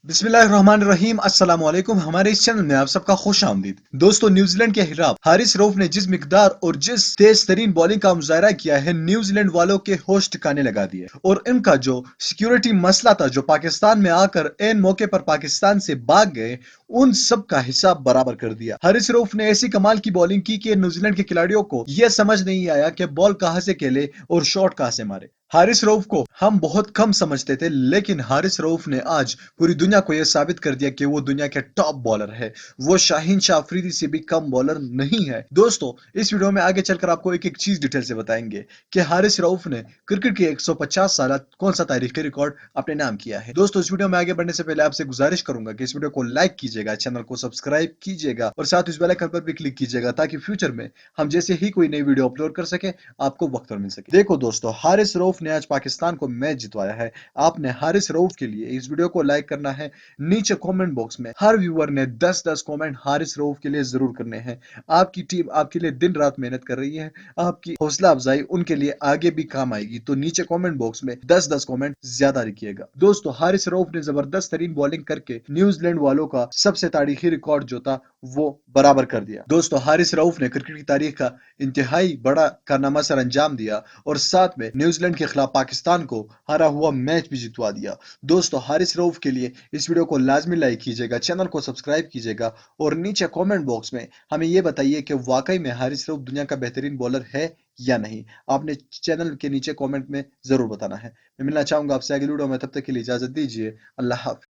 بسم اللہ الرحمن الرحیم، السلام علیکم۔ ہمارے اس چینل میں آپ سب کا خوش آمدید۔ دوستو، نیوزی لینڈ کے خلاف حارث روف نے جس مقدار اور جس تیز ترین بولنگ کا مظاہرہ کیا ہے، نیوزی لینڈ والوں کے ہوش ٹھکانے لگا دیے، اور ان کا جو سیکیورٹی مسئلہ تھا، جو پاکستان میں آ کر عین موقع پر پاکستان سے بھاگ گئے، ان سب کا حساب برابر کر دیا۔ حارث روف نے ایسی کمال کی بولنگ کی کہ نیوزی لینڈ کے کھلاڑیوں کو یہ سمجھ نہیں آیا کہ بال کہاں سے کھیلے اور شاٹ کہاں سے مارے۔ حارث روف کو ہم بہت کم سمجھتے تھے، لیکن حارث روف نے آج پوری دنیا کو یہ ثابت کر دیا کہ وہ دنیا کے ٹاپ بالر ہے۔ وہ شاہین شاہ افریدی سے بھی کم بالر نہیں ہے۔ دوستو، اس ویڈیو میں آگے چل کر آپ کو ایک ایک چیز ڈیٹیل سے بتائیں گے کہ حارث روف نے کرکٹ کے 150 سالہ کون سا تاریخی ریکارڈ اپنے نام کیا ہے۔ دوستو، اس ویڈیو میں آگے بڑھنے سے پہلے آپ سے گزارش کروں گا کہ اس ویڈیو کو لائک کیجیے گا، چینل کو سبسکرائب کیجیے گا، اور ساتھ اس بیل آئیکن پر بھی کلک کیجیے گا تاکہ فیوچر میں ہم جیسے ہی کوئی نئی ویڈیو اپلوڈ کر سکے آپ کو وقت پر مل سکے۔ دیکھو دوستو، حارث روف نے آج پاکستان کو میچ جتوایا ہے۔ آپ نے حارث روف کے لیے اس ویڈیو کو لائک کرنا ہے۔ نیچے کامنٹ باکس میں ہر ویور نے 10 کامنٹ حارث روف کے لیے ضرور کرنے ہیں۔ آپ کی ٹیم آپ کے لیے دن رات محنت کر رہی ہے۔ آپ کی حوصلہ افزائی ان کے لیے آگے بھی کام آئے گی، تو نیچے کامنٹ باکس میں 10 کامنٹ زیادہ لکھیے گا۔ دوستو، حارث روف نے زبردست ترین بولنگ کر کے نیوزی لینڈ والوں کا سب سے تاریخی ریکارڈ جو تھا وہ برابر کر دیا۔ دوستو، حارث روف نے کرکٹ کی تاریخ کا انتہائی بڑا کارنامہ سر انجام دیا، اور ساتھ میں نیوزی لینڈ کے خلاف پاکستان کو ہارا ہوا میچ بھی جتوا دیا۔ دوستو، حارث روف کے لیے اس ویڈیو کو لازمی لائک کیجیے گا، چینل کو سبسکرائب کیجیے گا، اور نیچے کامنٹ باکس میں ہمیں یہ بتائیے کہ واقعی میں حارث روف دنیا کا بہترین بولر ہے یا نہیں۔ آپ نے چینل کے نیچے کامنٹ میں ضرور بتانا ہے۔ میں ملنا چاہوں گا آپ سے اگلی ویڈیو میں، تب تک کے لیے اجازت دیجیے۔ اللہ حافظ۔